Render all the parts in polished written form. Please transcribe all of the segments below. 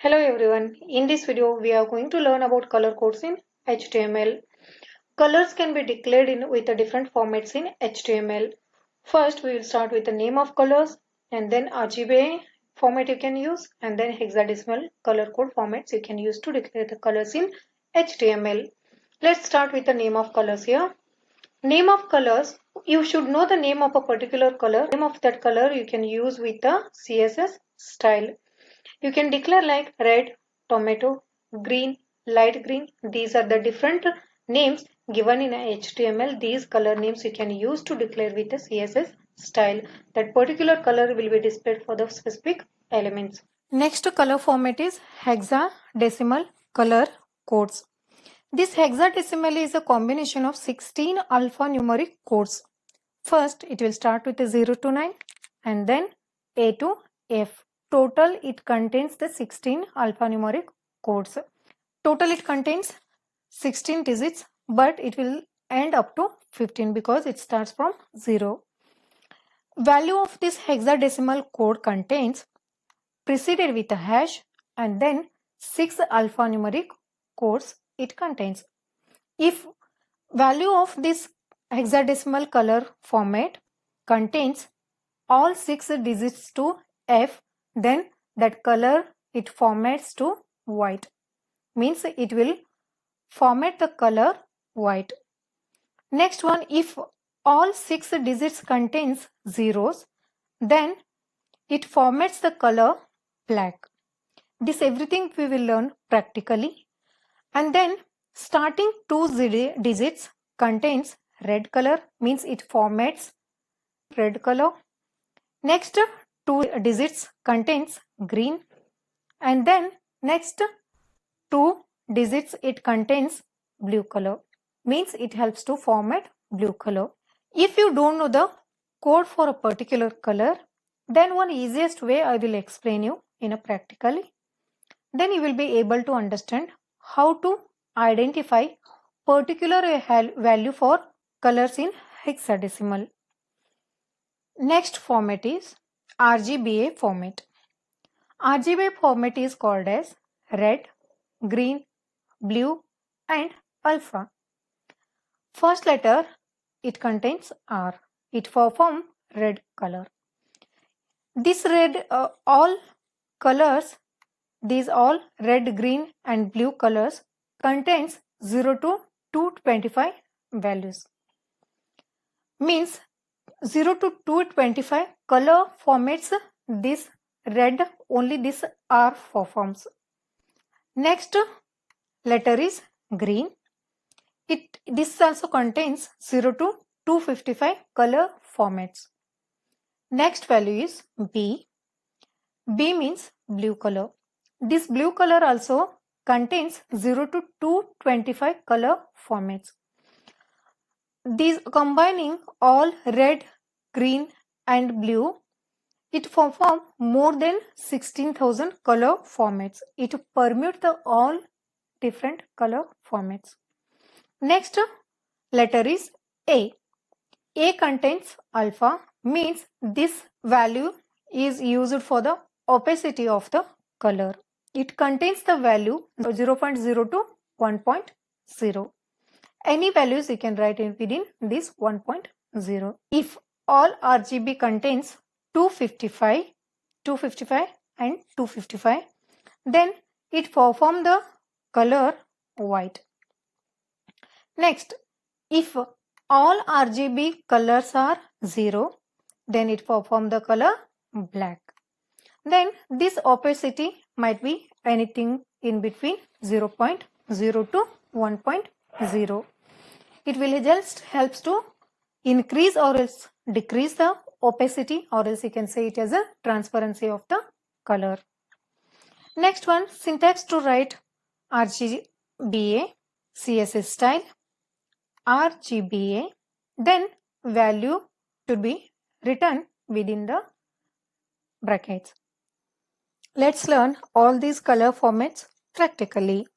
Hello everyone. In this video, we are going to learn about color codes in HTML. Colors can be declared with the different formats in HTML. First, we will start with the name of colors and then RGB format you can use and then hexadecimal color code formats you can use to declare the colors in HTML. Let's start with the name of colors here. Name of colors, you should know the name of a particular color. Name of that color you can use with the CSS style. You can declare like red, tomato, green, light green. These are the different names given in a HTML. These color names you can use to declare with a CSS style. That particular color will be displayed for the specific elements. Next color format is hexadecimal color codes. This hexadecimal is a combination of 16 alphanumeric codes. First, it will start with a 0 to 9 and then A to F. Total, it contains the 16 alphanumeric codes. Total, it contains 16 digits, but it will end up to 15 because it starts from 0. Value of this hexadecimal code contains preceded with a hash and then 6 alphanumeric codes it contains. If value of this hexadecimal color format contains all 6 digits to F, then that color it formats to white. Means it will format the color white. Next one, if all 6 digits contains zeros, then it formats the color black. This everything we will learn practically. And then starting 2 digits contains red color, means it formats red color. Next 2 digits contains green, and then next 2 digits it contains blue color, means it helps to format blue color. If you don't know the code for a particular color, then one easiest way I will explain you in a practically. Then you will be able to understand how to identify particular value for colors in hexadecimal. Next format is RGBA format. RGBA format is called as red, green, blue and alpha. First letter it contains R. It forms red color. This red all colors, these all red, green and blue colors contains 0 to 225 values. Means 0 to 225 color formats this red, only this R forms. Next letter is green. This also contains 0 to 255 color formats. Next value is B. B means blue color. This blue color also contains 0 to 225 color formats. These combining all red, green and blue, it forms more than 16,000 color formats. It permutes the all different color formats. Next letter is A. A contains alpha, means this value is used for the opacity of the color. It contains the value 0.0 to 1.0. Any values you can write in within this 1.0. If all RGB contains 255 and 255, then it performs the color white. Next, if all RGB colors are 0, then it performs the color black. Then this opacity might be anything in between 0.0 to 1.0. It will just helps to increase or else decrease the opacity, or else you can say it as a transparency of the color. Next one, syntax to write RGBA CSS style. RGBA, then value should be written within the brackets. Let's learn all these color formats practically.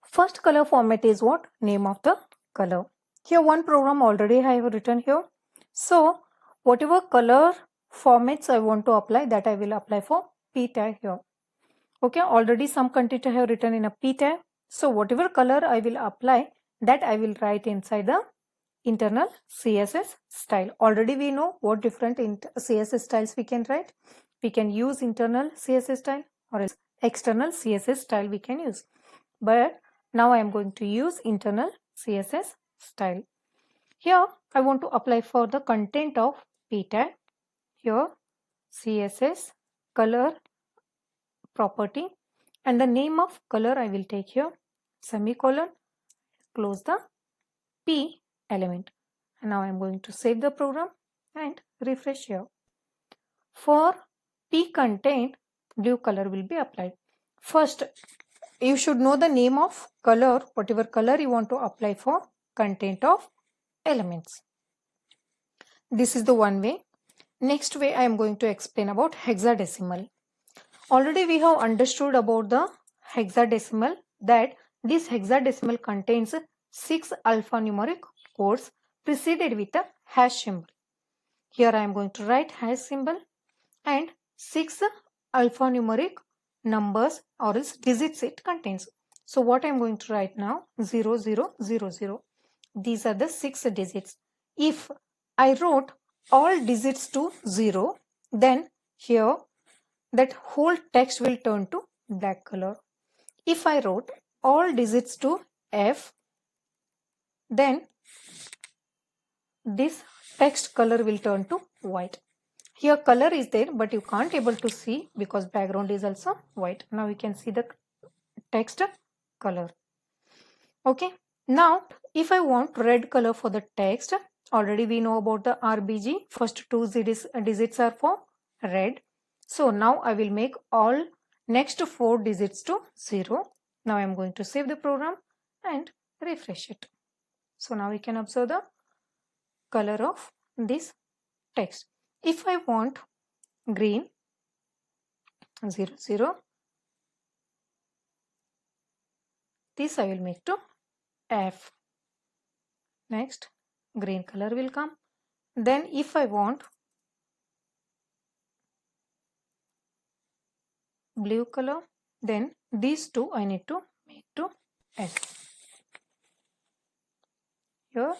First color format is what? Name of the color. Here one program already I have written here. So whatever color formats I want to apply, that I will apply for p tag here. Okay, already some content I have written in a P tag. So whatever color I will apply, that I will write inside the internal CSS style. Already we know what different CSS styles we can write. We can use internal CSS style or else external CSS style we can use. But now I am going to use internal CSS style. Here I want to apply for the content of P tag. Here CSS color property, and the name of color I will take here semicolon, close the P element. And now I am going to save the program and refresh here. For P content, blue color will be applied. First, you should know the name of color, whatever color you want to apply for content of elements. This is the one way. Next way I am going to explain about hexadecimal. Already we have understood about the hexadecimal, that this hexadecimal contains 6 alphanumeric codes preceded with a hash symbol. Here I am going to write hash symbol and 6 alphanumeric numbers or else digits it contains. So what I am going to write now, 0000. These are the 6 digits. If I wrote all digits to 0, then here that whole text will turn to black color. If I wrote all digits to F, then this text color will turn to white. Here color is there, but you can't able to see because background is also white. Now you can see the text color. Okay. Now if I want red color for the text, already we know about the RBG. First 2 digits are for red. So now I will make all next 4 digits to 0. Now I am going to save the program and refresh it. So now we can observe the color of this text. If I want green, 00, this I will make to F. Next green color will come. Then if I want blue color, then these two I need to make to S. Here.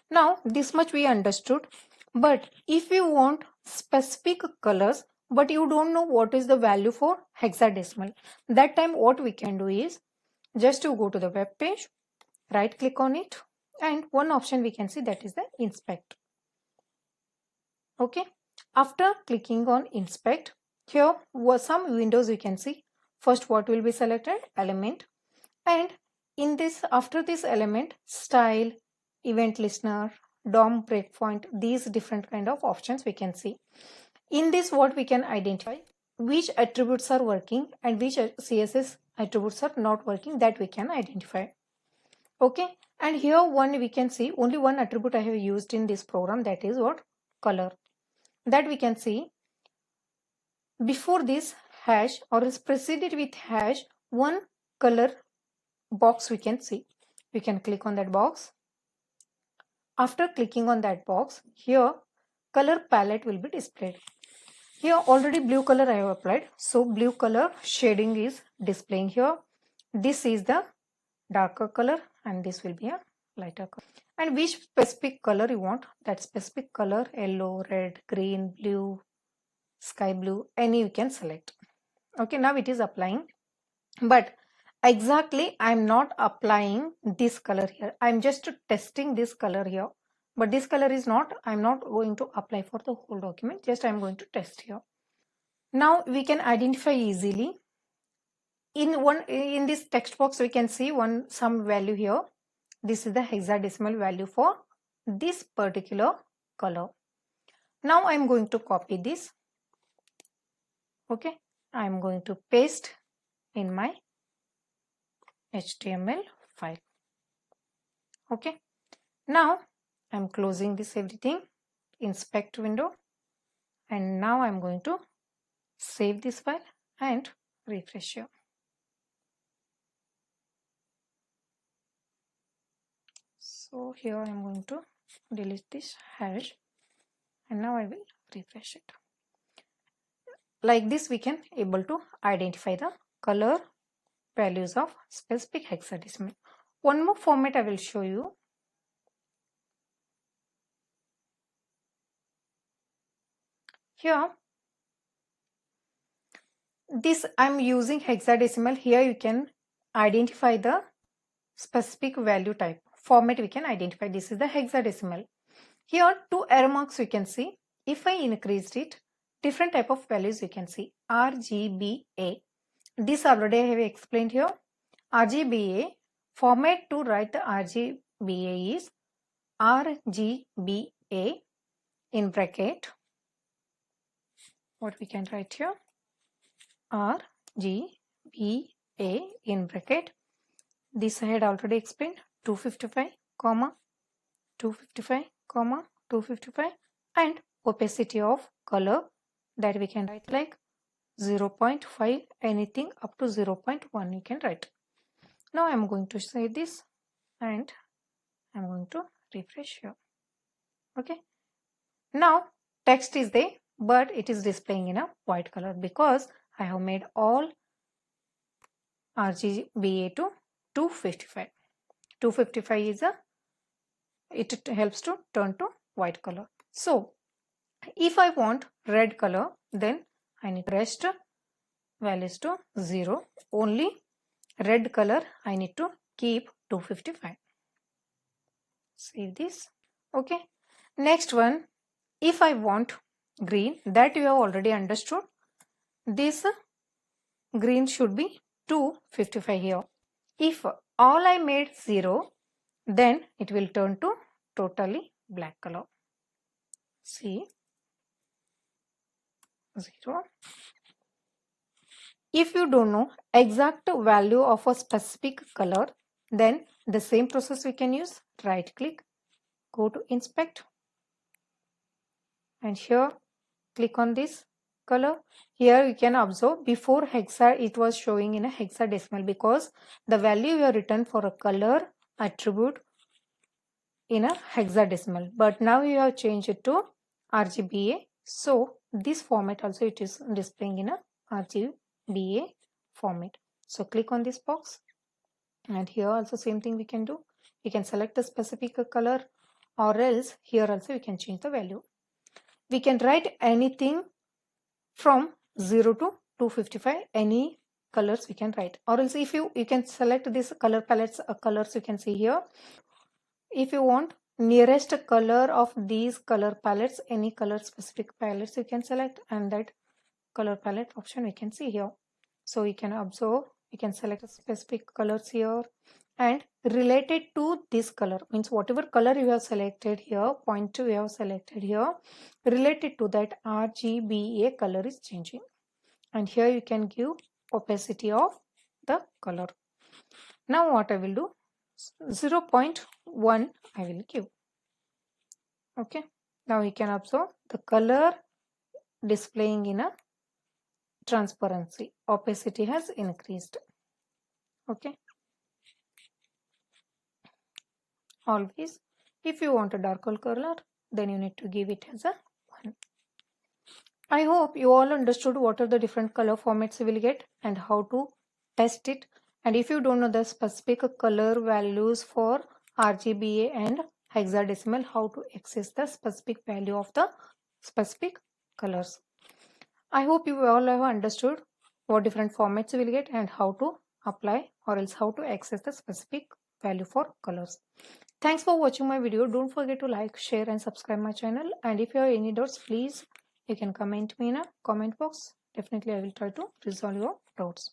Now this much we understood, but if you want specific colors but you don't know what is the value for hexadecimal, that time what we can do is just to go to the web page, right click on it, and one option we can see, that is the inspect. Okay, after clicking on inspect, here were some windows you can see. First, what will be selected? Element. And in this, after this element, style, event listener, DOM breakpoint, these different kind of options we can see. In this, what we can identify, which attributes are working and which CSS attributes are not working, that we can identify. Okay, and here one we can see only one attribute I have used in this program, that is what? Color. That we can see before this hash or is preceded with hash, one color box we can see. We can click on that box. After clicking on that box, here color palette will be displayed. Here already blue color I have applied, so blue color shading is displaying here. This is the darker color and this will be a lighter color. And which specific color you want, that specific color, yellow, red, green, blue, sky blue, any you can select. Okay, now it is applying, but exactly I'm not applying this color here. I'm just testing this color here, but this color is not, I'm not going to apply for the whole document, just I'm going to test here. Now we can identify easily. In this text box we can see some value here. This is the hexadecimal value for this particular color. Now I'm going to copy this. Okay, I'm going to paste in my HTML file. Okay, now I'm closing this everything, inspect window, and now I'm going to save this file and refresh here. So here I'm going to delete this hash and now I will refresh it. Like this we can able to identify the color values of specific hexadecimal. One more format I will show you. Here, this I'm using hexadecimal. Here you can identify the specific value type. Format we can identify. This is the hexadecimal. Here 2 arrow marks you can see. If I increased it, different type of values you can see. RGBA. This already I have explained here. RGBA, format to write the RGBA is RGBA in bracket. What we can write here? RGBA in bracket. This I had already explained. 255, 255, 255, and opacity of color that we can write like 0.5, anything up to 0.1 you can write. Now I am going to save this and I am going to refresh here. Okay. Now text is there, but it is displaying in a white color because I have made all RGBA to 255. 255 is it helps to turn to white color. So if I want red color, then I need rest values to 0. Only red color I need to keep 255. Save this. Okay. Next one, if I want green, that you have already understood. This green should be 255 here. If all I made 0, then it will turn to totally black color. See, 0. If you don't know exact value of a specific color, then the same process we can use. Right click, go to inspect, and here click on this color. Here you can observe before hexa it was showing in a hexadecimal because the value you have written for a color attribute in a hexadecimal, but now you have changed it to RGBA. So this format also it is displaying in a RGBA format. So click on this box, and here also same thing we can do. We can select the specific color, or else here also we can change the value. We can write anything from 0 to 255, any colors we can write, or else if you can select this color palettes colors you can see here. If you want nearest color of these color palettes, any color specific palettes you can select, and that color palette option we can see here. So you can observe, you can select specific colors here, and related to this color means whatever color you have selected here, point to you have selected here, related to that RGBA color is changing. And here you can give opacity of the color. Now what I will do, 0.1 I will give. Okay, now you can observe the color displaying in a transparency, opacity has increased. Okay, always if you want a darker color, then you need to give it as a 1. I hope you all understood what are the different color formats you will get and how to test it. And if you don't know the specific color values for RGBA and hexadecimal, how to access the specific value of the specific colors. I hope you all have understood what different formats you will get and how to apply, or else how to access the specific value for colors. Thanks for watching my video. Don't forget to like, share and subscribe my channel. And if you have any doubts, please you can comment me in a comment box. Definitely I will try to resolve your doubts.